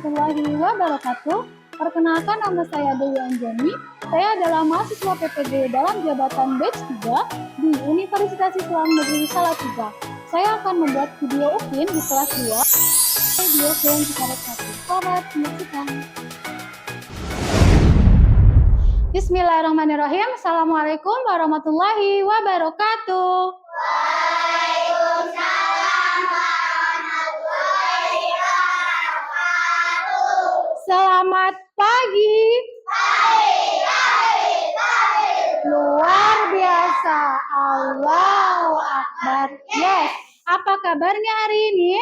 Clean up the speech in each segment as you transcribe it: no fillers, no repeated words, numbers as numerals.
warahmatullahi wabarakatuh. Perkenalkan, nama saya Dewi Anjani. Saya adalah mahasiswa PPG dalam jabatan batch 3 di Universitas Islam Negeri Salatiga. Saya akan membuat video UPIN di kelas 2, video yang kita 1. Selamat menyaksikan. Bismillahirrahmanirrahim. Assalamualaikum warahmatullahi wabarakatuh. Selamat pagi. Luar biasa. Allahu Akbar. Yes. Apa kabarnya hari ini?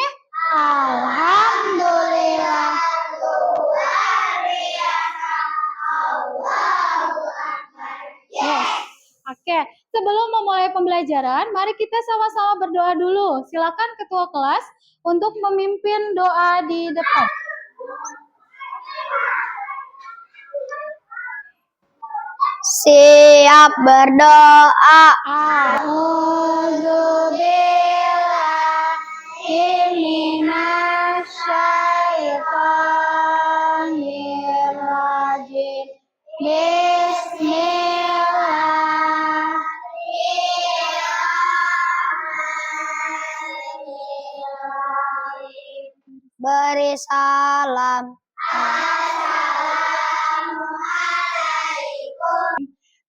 Alhamdulillah. Luar biasa. Allahu Akbar. Yes. Oke. Sebelum memulai pembelajaran, mari kita sama-sama berdoa dulu. Silakan ketua kelas untuk memimpin doa di depan. Siap berdoa. A'udzubillahi minasyaitonirrajim. Bismillahirrahmanirrahim. Beri salam.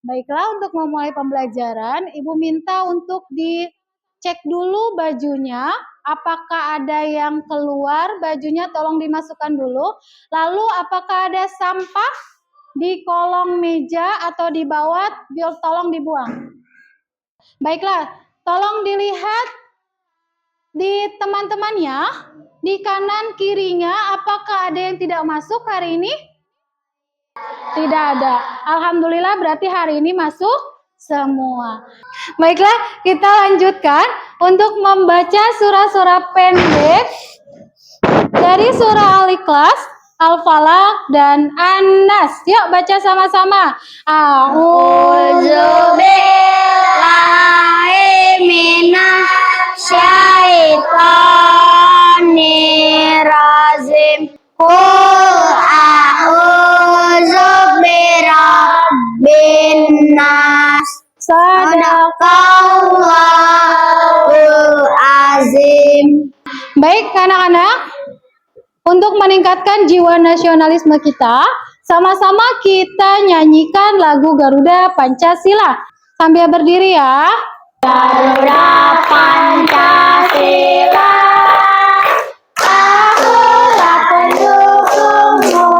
Baiklah, untuk memulai pembelajaran, Ibu minta untuk dicek dulu bajunya. Apakah ada yang keluar bajunya, tolong dimasukkan dulu. Lalu apakah ada sampah di kolong meja atau di bawah, tolong dibuang. Baiklah, tolong dilihat di teman-temannya, di kanan kirinya, apakah ada yang tidak masuk hari ini? Tidak ada. Alhamdulillah, berarti hari ini masuk semua. Baiklah, kita lanjutkan untuk membaca surah-surah pendek dari surah Al-Ikhlas, Al-Falaq, dan An-Nas. Yuk baca sama-sama. A'udzubillahi minasyaitonirrajim. Qul a'udzu birabbin nas. Sadaqallahul azim. Baik anak-anak, untuk meningkatkan jiwa nasionalisme kita, sama-sama kita nyanyikan lagu Garuda Pancasila. Sambil berdiri ya. Garuda Pancasila, akulah pendukungmu,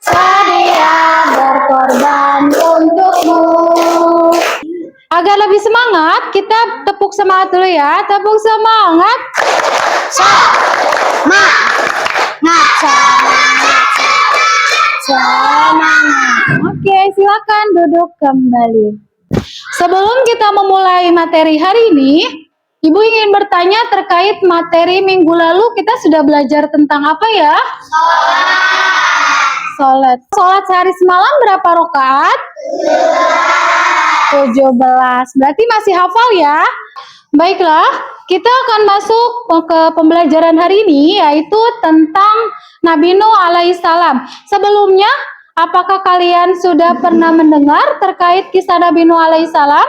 sedia berkorban untukmu. Agar lebih semangat, kita tepuk semangat dulu ya. Tepuk semangat. Semangat. Oke, silakan duduk kembali. Sebelum kita memulai materi hari ini, Ibu ingin bertanya terkait materi minggu lalu. Kita sudah belajar tentang apa ya? Sholat. Sholat sehari semalam berapa rakaat? 17. Berarti masih hafal ya? Baiklah, kita akan masuk ke pembelajaran hari ini, yaitu tentang Nabi Nuh alaihissalam. Sebelumnya, apakah kalian sudah pernah mendengar terkait kisah Nabi Nuh alaihissalam?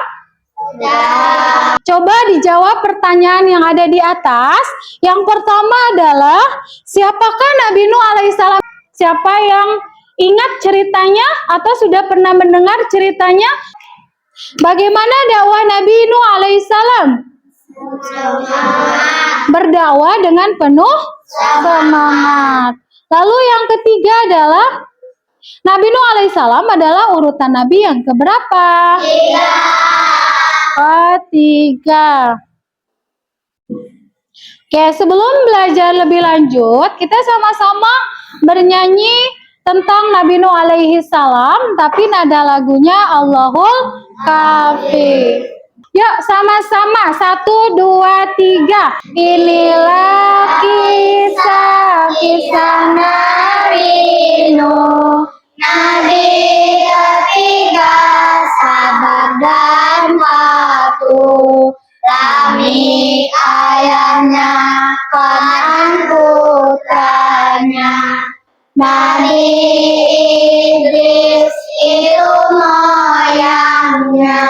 Coba dijawab pertanyaan yang ada di atas. Yang pertama adalah, siapakah Nabi Nuh alaihissalam? Siapa yang ingat ceritanya atau sudah pernah mendengar ceritanya? Bagaimana dakwah Nabi Nuh alaihissalam? Berdakwah dengan penuh semangat. Lalu yang ketiga adalah, Nabi Nuh alaihissalam adalah urutan Nabi yang keberapa? Ketiga. Oke, sebelum belajar lebih lanjut, kita sama-sama bernyanyi tentang Nabi Nuh alaihissalam, tapi nada lagunya Allahul Kafi. Yuk sama-sama, 1, 2, 3. Inilah kisah Nabi Nuh, Nabi ketiga, sabar dan patuh. Kami ayahnya, Kanan putranya. Nabi Idris itu moyangnya.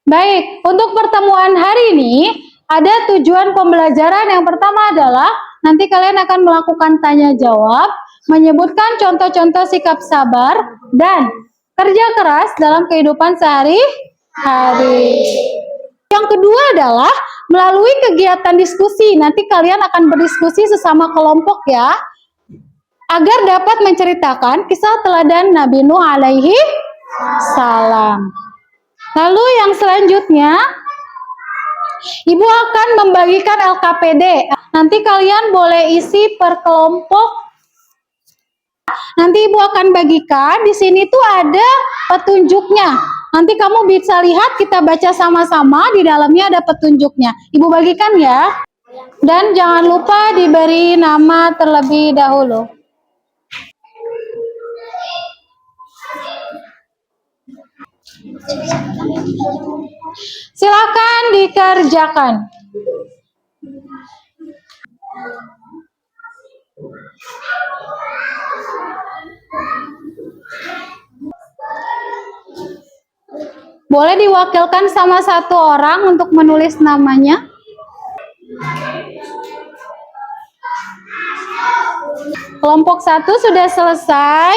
Baik, untuk pertemuan hari ini ada tujuan pembelajaran. Yang pertama adalah nanti kalian akan melakukan tanya jawab, menyebutkan contoh-contoh sikap sabar dan kerja keras dalam kehidupan sehari-hari. Yang kedua adalah melalui kegiatan diskusi. Nanti kalian akan berdiskusi sesama kelompok ya, agar dapat menceritakan kisah teladan Nabi Nuh alaihi salam. Lalu yang selanjutnya, Ibu akan membagikan LKPD. Nanti kalian boleh isi per kelompok. Nanti Ibu akan bagikan. Di sini tuh ada petunjuknya. Nanti kamu bisa lihat, kita baca sama-sama. Di dalamnya ada petunjuknya. Ibu bagikan ya. Dan jangan lupa diberi nama terlebih dahulu. Silakan dikerjakan. Boleh diwakilkan sama satu orang untuk menulis namanya? Kelompok 1 sudah selesai?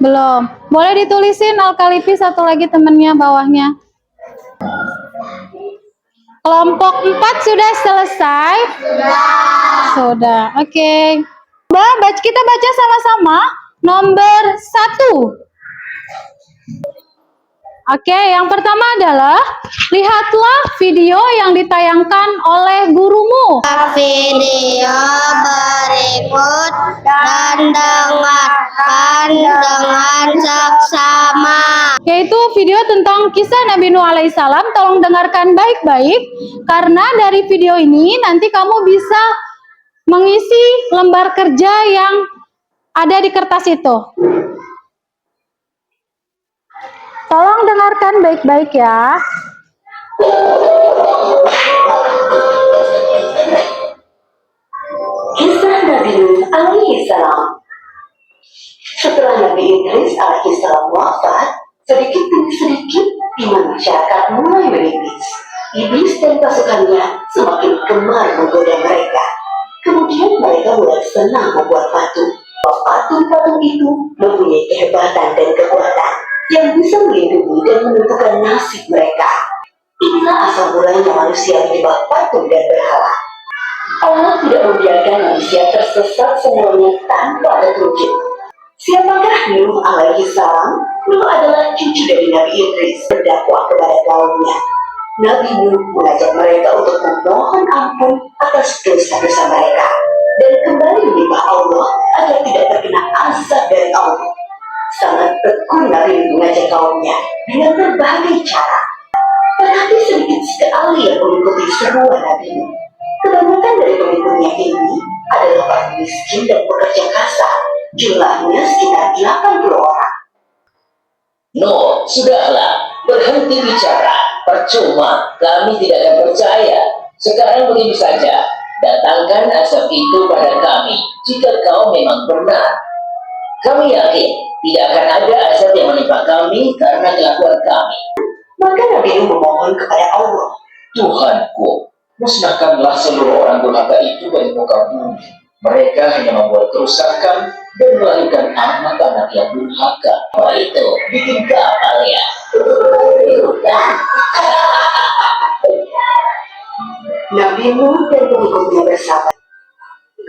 Belum. Boleh ditulisin Alkalipi satu lagi temennya bawahnya. Kelompok 4 sudah selesai? Sudah. Oke. Kita baca sama-sama nomor 1. Oke, yang pertama adalah lihatlah video yang ditayangkan oleh gurumu. Video berikut dan dengarkan dengan seksama. Yaitu video tentang kisah Nabi Nuh alaihissalam. Tolong dengarkan baik-baik, karena dari video ini nanti kamu bisa mengisi lembar kerja yang ada di kertas itu. Tolong dengarkan baik-baik ya. Kisah Nabi Nuh alaihissalam. Setelah Nabi Idris alaihissalam wafat, sedikit demi sedikit iman masyarakat mulai menipis. Iblis dan pasukannya semakin gemar menggoda mereka. Kemudian mereka mulai senang membuat patung. Patung-patung itu mempunyai kehebatan dan kekuatan yang bisa melindungi dan menentukan nasib mereka. Inilah asal mulanya manusia menyembah patung dan berhala. Allah tidak membiarkan manusia tersesat semuanya tanpa petunjuk. Siapakah Nuh alaihi salam? Nuh adalah cucu dari Nabi Idris, berdakwah kepada kaumnya. Nabi Nuh mengajak mereka untuk memohon ampun atas dosa-dosa mereka dan kembali menyembah Allah agar tidak terkena azab dari Allah. Sangat tekun Nabi Nuh mengajak kaumnya dengan berbagai cara. Tetapi sedikit sekali yang mengikuti seruan Nabi Nuh. Kebanyakan dari pengikutnya ini adalah orang miskin dan pekerja kasar. Jumlahnya sekitar 80 orang. No, sudahlah, berhenti bicara. Percuma, kami tidak akan percaya. Sekarang begini saja, datangkan asap itu pada kami jika kau memang benar. Kami yakin tidak akan ada asap yang menimpa kami karena kelakuan kami. Maka Nabi Nuh memohon kepada Allah. Tuhanku, musnahkanlah seluruh orang durhaka itu dari muka bumi. Mereka hanya membuat kerusakan dan melahirkan anak-anak yang durhaka. Apa itu? Bikin kapal ya? Nabi Nuh dan pengikutnya bersabar.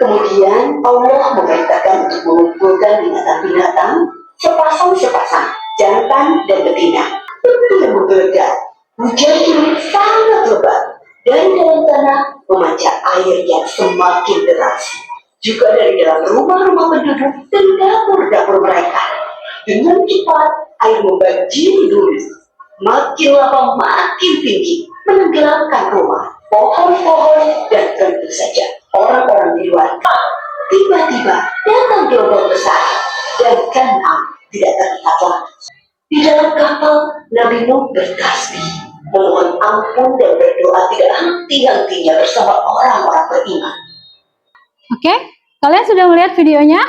Kemudian Allah memerintahkan untuk mengumpulkan binatang-binatang sepasang-sepasang, jantan dan betina. Tentu yang menggelegar. Hujan turun sangat lebat. Dari dalam tanah memancar air yang semakin deras. Juga dari dalam rumah-rumah penduduk dan dapur-dapur mereka. Dengan cepat air membanjiri dulu. Makin lama makin tinggi, menenggelamkan rumah, pohon-pohon, dan tentu saja orang-orang di luar. Tiba-tiba datang gelombang besar dan Kan'an tidak terlihat lagi. Di dalam kapal, Nabi Nuh bertasbih, memohon ampun dan berdoa tidak henti-hentinya bersama orang-orang beriman. Oke, Kalian sudah melihat videonya?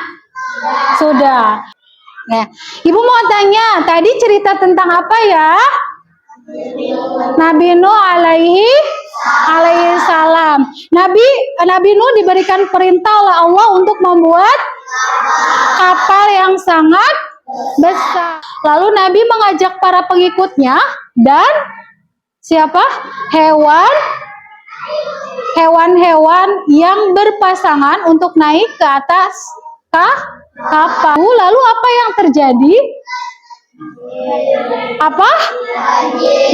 Sudah. Nah, Ibu mau tanya, tadi cerita tentang apa ya? Nabi Nuh alaihi salam. Nabi Nuh diberikan perintah oleh Allah untuk membuat kapal yang sangat besar. Lalu Nabi mengajak para pengikutnya dan siapa? Hewan-hewan yang berpasangan untuk naik ke atas kapal. Lalu apa yang terjadi? Apa?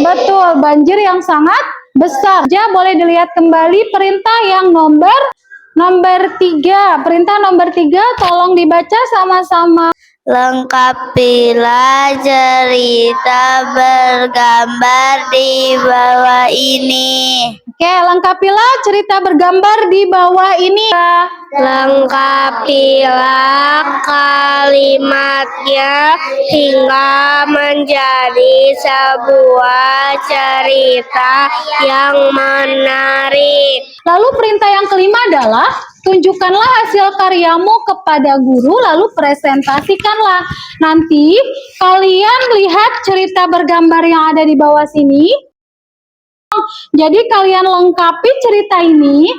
Betul, banjir yang sangat besar. Ya, boleh dilihat kembali perintah yang nomor 3. Perintah nomor 3 tolong dibaca sama-sama. Lengkapilah cerita bergambar di bawah ini. Oke, lengkapilah cerita bergambar di bawah ini. Lengkapilah kalimatnya hingga menjadi sebuah cerita yang menarik. Lalu perintah yang kelima adalah tunjukkanlah hasil karyamu kepada guru, lalu presentasikanlah. Nanti kalian lihat cerita bergambar yang ada di bawah sini. Jadi kalian lengkapi cerita ini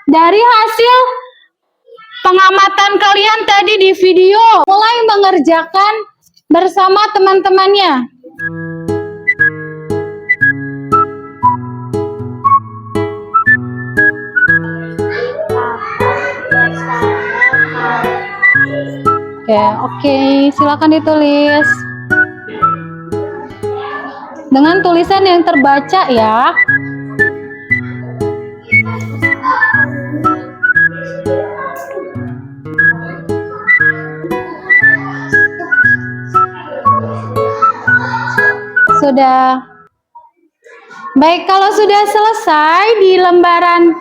dari hasil pengamatan kalian tadi di video. Mulai mengerjakan bersama teman-temannya. Oke, silakan ditulis dengan tulisan yang terbaca ya. Sudah. Baik, kalau sudah selesai di lembaran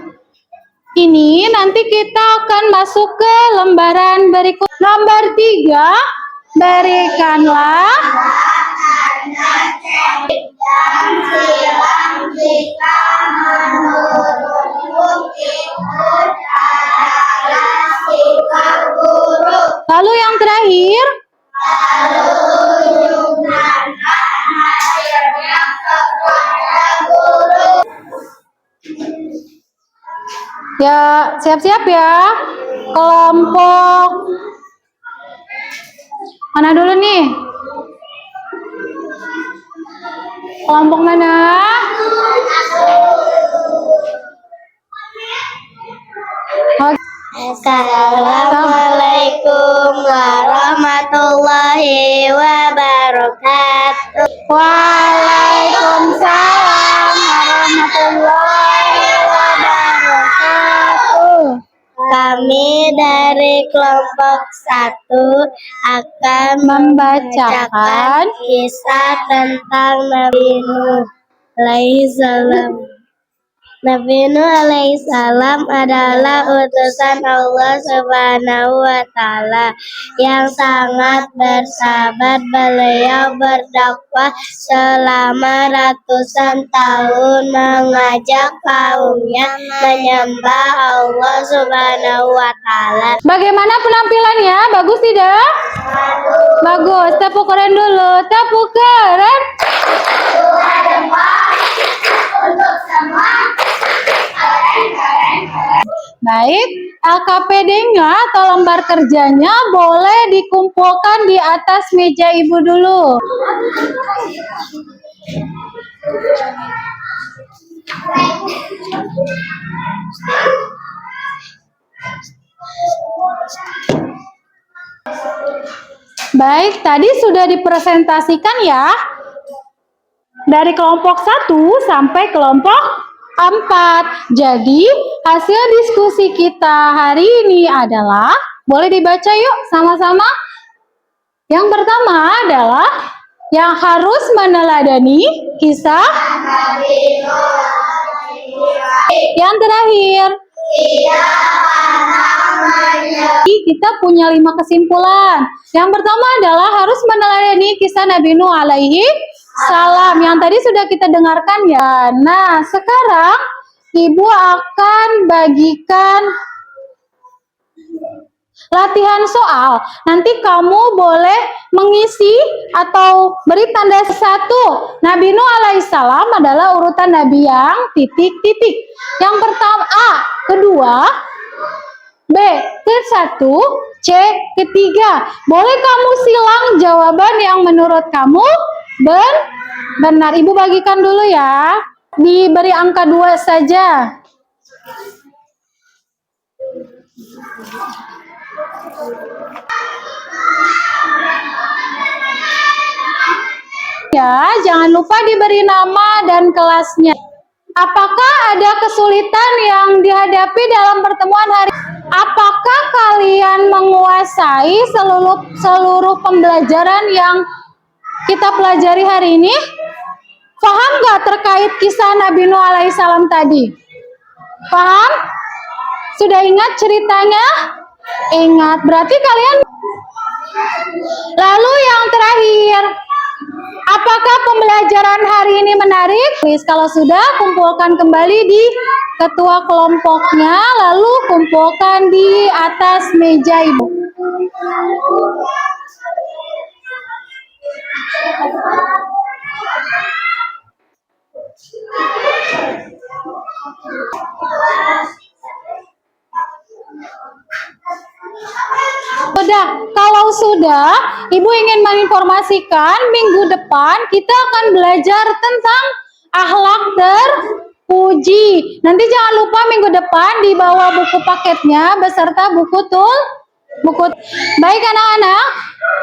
ini, nanti kita akan masuk ke lembaran berikut. Nomor 3, berikanlah lalu yang terakhir ya, siap-siap ya. Kelompok mana dulu nih? Kelompok mana? Assalamualaikum warahmatullahi wabarakatuh. Waalaikumsalam warahmatullahi wabarakatuh. Kami dari kelompok 1 akan Membacakan kisah tentang Nabi Nuh alaihissalam. Nabi Nuh alaihissalam adalah utusan Allah Subhanahu wa Ta'ala yang sangat bersabar. Beliau berdakwah selama ratusan tahun, mengajak kaumnya menyembah Allah Subhanahu wa Ta'ala. Bagaimana penampilannya? Bagus tidak? Bagus. Tepuk keren dulu. Tepuk keren. Baik, LKPD-nya atau lembar kerjanya boleh dikumpulkan di atas meja ibu dulu. Baik, tadi sudah dipresentasikan ya. Dari kelompok 1 sampai kelompok 4. Jadi, hasil diskusi kita hari ini adalah, boleh dibaca yuk sama-sama. Yang pertama adalah yang harus meneladani kisah. Yang terakhir, kita punya 5 kesimpulan. Yang pertama adalah harus meneladani kisah Nabi Nuh alaihi salam yang tadi sudah kita dengarkan ya. Nah, sekarang Ibu akan bagikan latihan soal. Nanti kamu boleh mengisi atau beri tanda satu. Nabi Nuh alaihissalam adalah urutan nabi yang titik-titik. Yang pertama A, kedua, B, ke-1, C, ketiga. Boleh kamu silang jawaban yang menurut kamu benar. Ibu bagikan dulu ya. Diberi angka 2 saja. Ya, jangan lupa diberi nama dan kelasnya. Apakah ada kesulitan yang dihadapi dalam pertemuan hari? Apakah kalian menguasai seluruh pembelajaran yang kita pelajari hari ini? Paham nggak terkait kisah Nabi Nuh alaihissalam tadi? Paham? Sudah ingat ceritanya? Ingat, berarti kalian. Lalu yang terakhir, apakah pembelajaran hari ini menarik? Kalau sudah, kumpulkan kembali di ketua kelompoknya, lalu kumpulkan di atas meja ibu. Kalau sudah, ibu ingin menginformasikan minggu depan kita akan belajar tentang akhlak terpuji. Nanti jangan lupa minggu depan dibawa buku paketnya beserta buku. Baik anak-anak,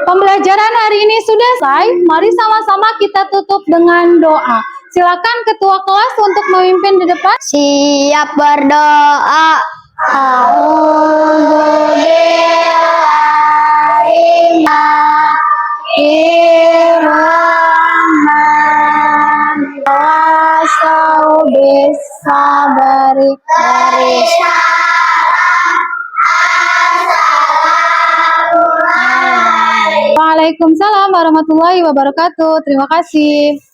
pembelajaran hari ini sudah selesai. Mari sama-sama kita tutup dengan doa. Silakan ketua kelas untuk memimpin di depan. Siap berdoa. Waalaikumsalam warahmatullahi wabarakatuh. Terima kasih.